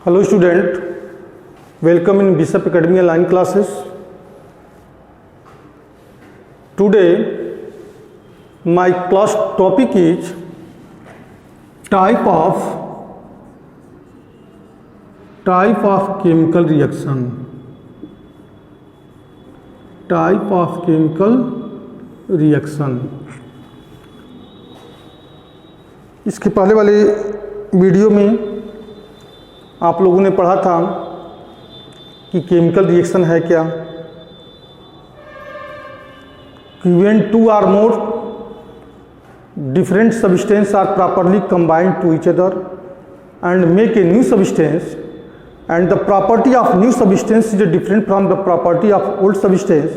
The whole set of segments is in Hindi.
Hello student, welcome in Bishop Academy online classes. Today my class topic is type of chemical reaction. Type of chemical reaction. इसके पहले वाले वीडियो में आप लोगों ने पढ़ा था कि केमिकल रिएक्शन है क्या। When two or more different substances are properly combined to each other and make a new substance, and the property of new substance is different from the property of old substance,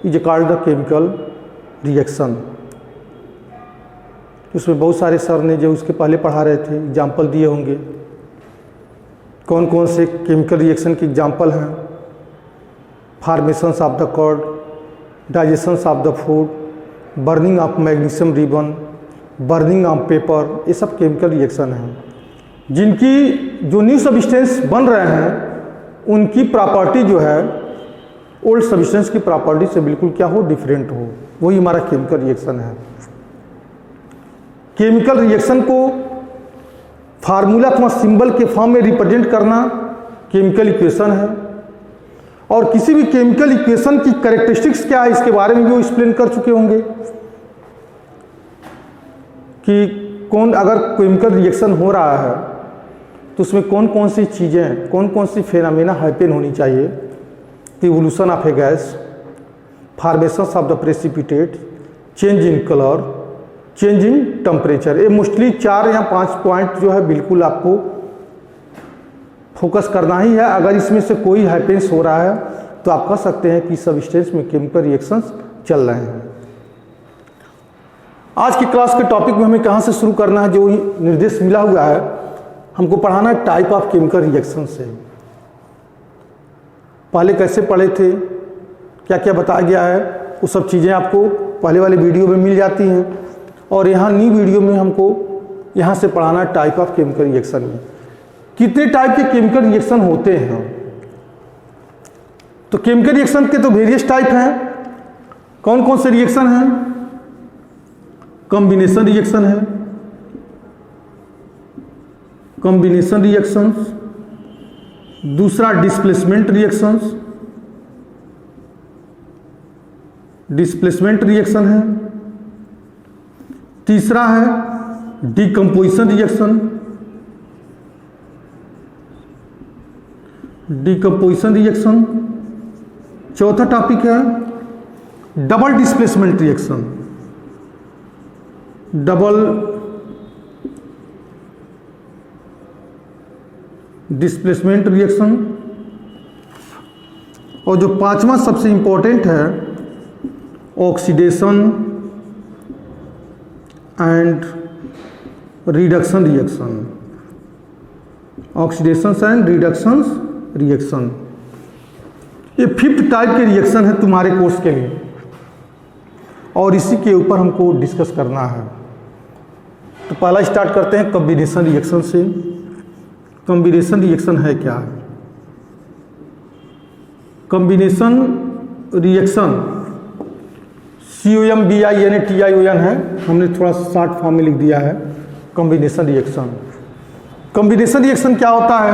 is called the chemical reaction. उसमें बहुत सारे सर ने जो उसके पहले पढ़ा रहे थे एग्जाम्पल दिए होंगे, कौन कौन से केमिकल रिएक्शन के एग्जाम्पल हैं। Formations of the curd, digestions of the food, burning of magnesium ribbon, burning of paper, ये सब केमिकल रिएक्शन हैं जिनकी जो न्यू सब्सटेंस बन रहे हैं उनकी प्रॉपर्टी जो है ओल्ड सब्सटेंस की प्रॉपर्टी से बिल्कुल क्या हो, डिफरेंट हो। वही हमारा केमिकल रिएक्शन है। केमिकल रिएक्शन को फार्मूला अथवा सिंबल के फॉर्म में रिप्रेजेंट करना केमिकल इक्वेशन है, और किसी भी केमिकल इक्वेशन की कैरेक्टरिस्टिक्स क्या है इसके बारे में भी वो एक्सप्लेन कर चुके होंगे कि कौन अगर केमिकल रिएक्शन हो रहा है तो उसमें कौन कौन सी चीज़ें, कौन कौन सी फेनामेना हैपन होनी चाहिए। Evolution of A gas, formation of the precipitate, change in colour, change in temperature. ये मोस्टली 4 या 5 पॉइंट जो है बिल्कुल आपको फोकस करना ही है। अगर इसमें से कोई हैपेंस हो रहा है तो आप कह सकते हैं कि सब्सटेंस में केमिकल रिएक्शंस चल रहे हैं। आज की क्लास के टॉपिक में हमें कहाँ से शुरू करना है, जो निर्देश मिला हुआ है हमको पढ़ाना है टाइप ऑफ केमिकल रिएक्शन से। पहले कैसे पढ़े थे, क्या क्या बताया गया है, वो सब चीज़ें आपको पहले वाले वीडियो में मिल जाती हैं, और यहाँ न्यू वीडियो में हमको यहाँ से पढ़ाना है टाइप ऑफ केमिकल रिएक्शन में कितने टाइप के केमिकल रिएक्शन होते हैं। तो केमिकल रिएक्शन के तो वेरियस टाइप हैं। कौन कौन से रिएक्शन हैं? कॉम्बिनेशन रिएक्शन है, कॉम्बिनेशन रिएक्शंस। दूसरा डिस्प्लेसमेंट रिएक्शंस, डिस्प्लेसमेंट रिएक्शन है। तीसरा है डिकम्पोजिशन रिएक्शन, डिकम्पोजिशन रिएक्शन। चौथा टॉपिक है double displacement reaction, double displacement reaction. और जो पांचवा सबसे इंपॉर्टेंट है oxidation and reduction reaction, oxidation and reduction reaction. ये 5th टाइप के रिएक्शन है तुम्हारे कोर्स के लिए, और इसी के ऊपर हमको डिस्कस करना है। तो पहला स्टार्ट करते हैं कॉम्बिनेशन रिएक्शन से। कॉम्बिनेशन रिएक्शन है क्या? कॉम्बिनेशन रिएक्शन COMBINATION है, हमने थोड़ा शॉर्ट फॉर्म में लिख दिया है कॉम्बिनेशन रिएक्शन। कॉम्बिनेशन रिएक्शन क्या होता है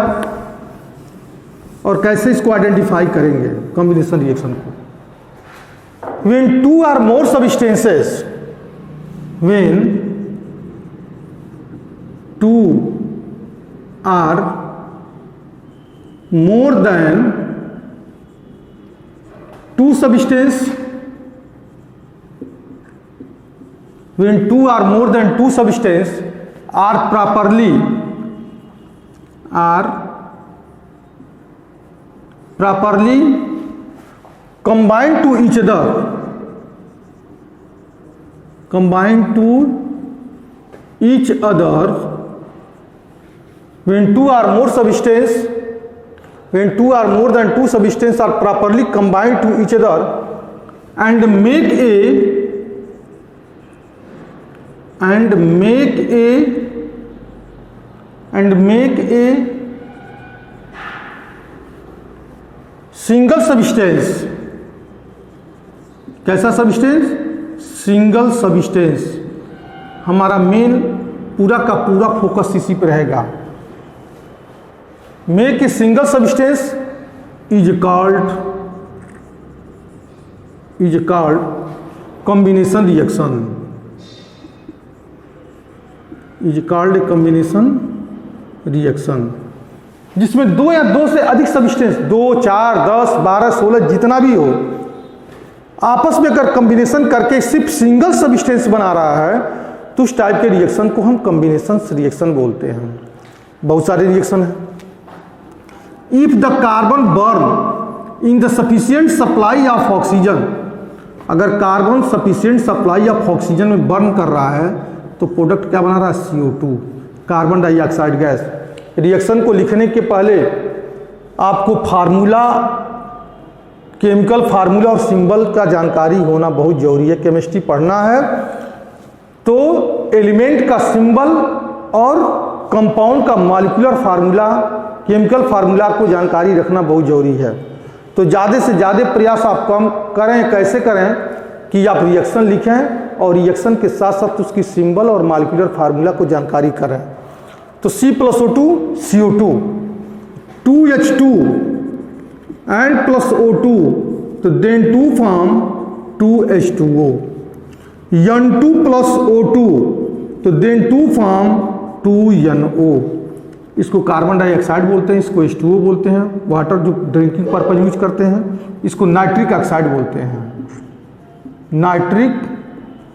और कैसे इसको आइडेंटिफाई करेंगे कॉम्बिनेशन रिएक्शन को? When 2 or more substances, when 2 or more than 2 substances, when 2 or more than 2 substances are properly combined to each other, combined to each other, when 2 or more substances, when 2 or more than 2 substances are properly combined to each other and make a single substance, कैसा सब्सटेंस? Single substance. हमारा मेन पूरा का पूरा फोकस इसी पर रहेगा। Make a single substance is called combination reaction, is called a combination reaction, जिसमें दो या दो से अधिक सब्सटेंस, 2, 4, 10, 12, 16 जितना भी हो, आपस में अगर कॉम्बिनेशन करके सिर्फ सिंगल सब्सटेंस बना रहा है तो उस टाइप के रिएक्शन को हम कॉम्बिनेशन रिएक्शन बोलते हैं। बहुत सारे रिएक्शन हैं। If the carbon burn in the sufficient supply of oxygen, अगर carbon sufficient supply of oxygen में बर्न कर रहा है तो प्रोडक्ट क्या बना रहा है? CO2, carbon dioxide gas. Reaction को लिखने के पहले आपको फार्मूला, केमिकल फार्मूला और सिंबल का जानकारी होना बहुत जरूरी है। केमिस्ट्री पढ़ना है तो एलिमेंट का सिंबल और कंपाउंड का मॉलिक्यूलर फार्मूला, केमिकल फार्मूला को जानकारी रखना बहुत जरूरी है। तो ज़्यादा से ज़्यादा प्रयास आप कम करें। कैसे करें कि आप रिएक्शन लिखें और रिएक्शन के साथ साथ उसकी सिंबल और मॉलिक्यूलर फार्मूला को जानकारी करें। तो C+O2 CO2, 2H2 and plus O2, तो then 2 form 2H2O, N2 plus O2, तो then 2 form 2NO। इसको कार्बन डाइऑक्साइड बोलते हैं, इसको H2O बोलते हैं, वाटर जो ड्रिंकिंग पर्पज यूज करते हैं। इसको नाइट्रिक ऑक्साइड बोलते हैं, नाइट्रिक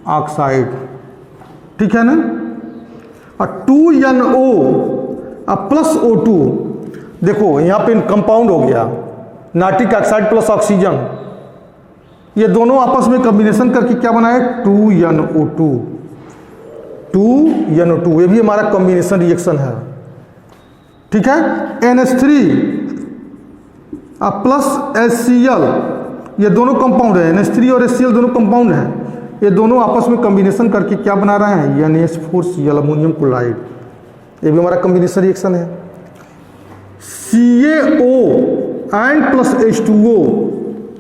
ऑक्साइड, ठीक है ना। और 2NO प्लस O2, देखो यहाँ पे कंपाउंड हो गया, नाइट्रिक ऑक्साइड प्लस ऑक्सीजन, ये दोनों आपस में कॉम्बिनेशन करके क्या बनाए? 2NO2, 2NO2, ये भी हमारा कॉम्बिनेशन रिएक्शन है, ठीक है। NH3 प्लस HCl, ये दोनों कंपाउंड है, NH3 और HCl दोनों कंपाउंड हैं। ये दोनों आपस में कॉम्बिनेशन करके क्या बना रहे हैं? NH4Cl, अमोनियम क्लोराइड, ये भी हमारा कॉम्बिनेशन रिएक्शन है। CaO and plus H2O,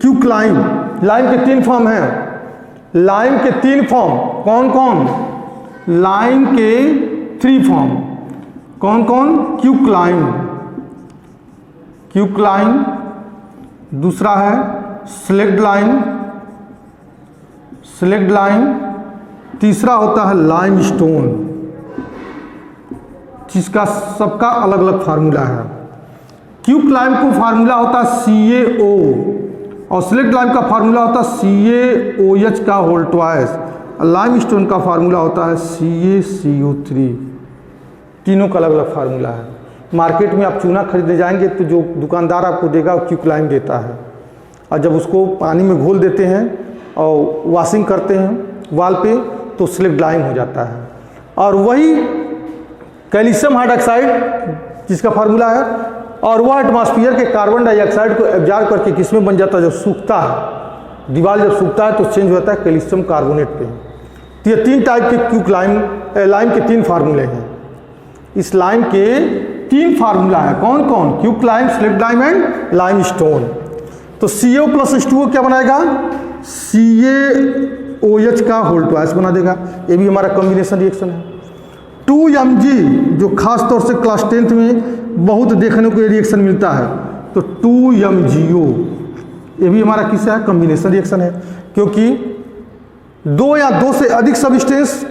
quicklime, lime के 3 फॉर्म हैं, लाइम के 3 फॉर्म, कौन कौन? लाइम के 3 फॉर्म, कौन कौन? क्यूक्लाइम, क्यूक्लाइम, दूसरा है स्लेक्ट लाइम, स्लेक्ट लाइम, तीसरा होता है लाइम स्टोन, जिसका सबका अलग अलग फार्मूला है। क्यूक्लाइम को फार्मूला होता है CaO और स्लेक्ट लाइम का फार्मूला होता है CaOH का होल ट्वाइस, लाइम स्टोन का फार्मूला होता है CaCO3। तीनों का अलग अलग फार्मूला है। मार्केट में आप चूना खरीदने जाएंगे तो जो दुकानदार आपको देगा वो क्यूक्लाइम देता है, और जब उसको पानी में घोल देते हैं और वॉशिंग करते हैं वाल पे तो स्लेक्ट लाइम हो जाता है। और वही कैल्शियम हाइड्रोक्साइड जिसका फार्मूला है, और वह एटमॉस्फेयर के कार्बन डाइऑक्साइड को एब्जॉर्ब करके किस में बन जाता है? जब सूखता है, दीवार जब सूखता है तो चेंज होता है कैल्शियम कार्बोनेट पे। तो ये 3 टाइप के क्यूक्लाइम, लाइम के 3 फार्मूले हैं। इस लाइम के 3 फार्मूला है, कौन कौन? Quicklime, slaked lime and limestone. तो CaO प्लस H2O क्या बनाएगा? CaOH का होल ट्वाइस बना देगा, ये भी हमारा कॉम्बिनेशन रिएक्शन है। 2Mg, जो खास तौर से क्लास 10th में बहुत देखने को ये रिएक्शन मिलता है, तो 2MgO, ये भी हमारा किसका है? कॉम्बिनेशन रिएक्शन है, क्योंकि 2 या 2 से अधिक सब्सटेंस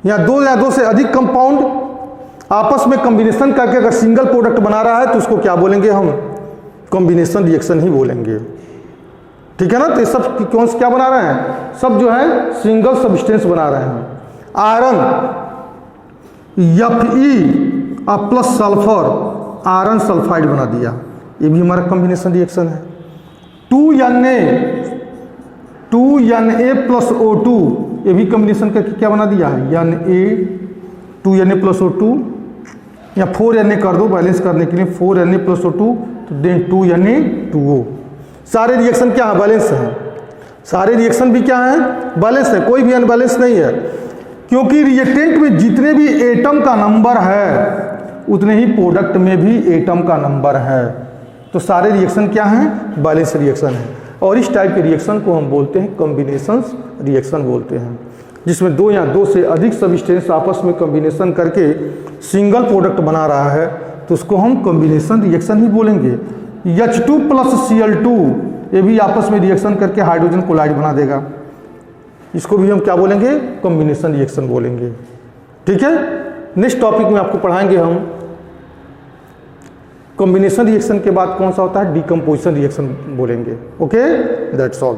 या 2 या 2 से अधिक कंपाउंड आपस में कॉम्बिनेशन करके अगर सिंगल प्रोडक्ट बना रहा है तो उसको क्या बोलेंगे? हम कॉम्बिनेशन रिएक्शन ही बोलेंगे, ठीक है ना। तो ये सब कौन से क्या बना रहे हैं? सब जो है सिंगल सब्सटेंस बना रहे हैं। Iron Fe plus sulphur, iron sulphide बना दिया, ये भी हमारा कॉम्बिनेशन रिएक्शन है। 2Na प्लस O2, ये भी कॉम्बिनेशन करके क्या बना दिया है? Na, 2Na प्लस O2, या 4Na कर दो बैलेंस करने के लिए, 4Na प्लस O2, तो देन 2Na2O। सारे रिएक्शन क्या है? बैलेंस है। सारे रिएक्शन भी क्या है? बैलेंस है, कोई भी अनबैलेंस नहीं है, क्योंकि रिएक्टेंट में जितने भी एटम का नंबर है उतने ही प्रोडक्ट में भी एटम का नंबर है। तो सारे रिएक्शन क्या हैं? बैलेंस रिएक्शन है। और इस टाइप के रिएक्शन को हम बोलते हैं कॉम्बिनेशन रिएक्शन बोलते हैं, जिसमें दो या दो से अधिक सबस्टेंस आपस में कॉम्बिनेशन करके सिंगल प्रोडक्ट बना रहा है, तो उसको हम कॉम्बिनेशन रिएक्शन ही बोलेंगे। H2 + Cl2 ये भी आपस में रिएक्शन करके हाइड्रोजन क्लोराइड बना देगा, इसको भी हम क्या बोलेंगे? कॉम्बिनेशन रिएक्शन बोलेंगे। ठीक है, नेक्स्ट टॉपिक में आपको पढ़ाएंगे हम कॉम्बिनेशन रिएक्शन के बाद कौन सा होता है? डिकम्पोजिशन रिएक्शन बोलेंगे। Okay, that's all.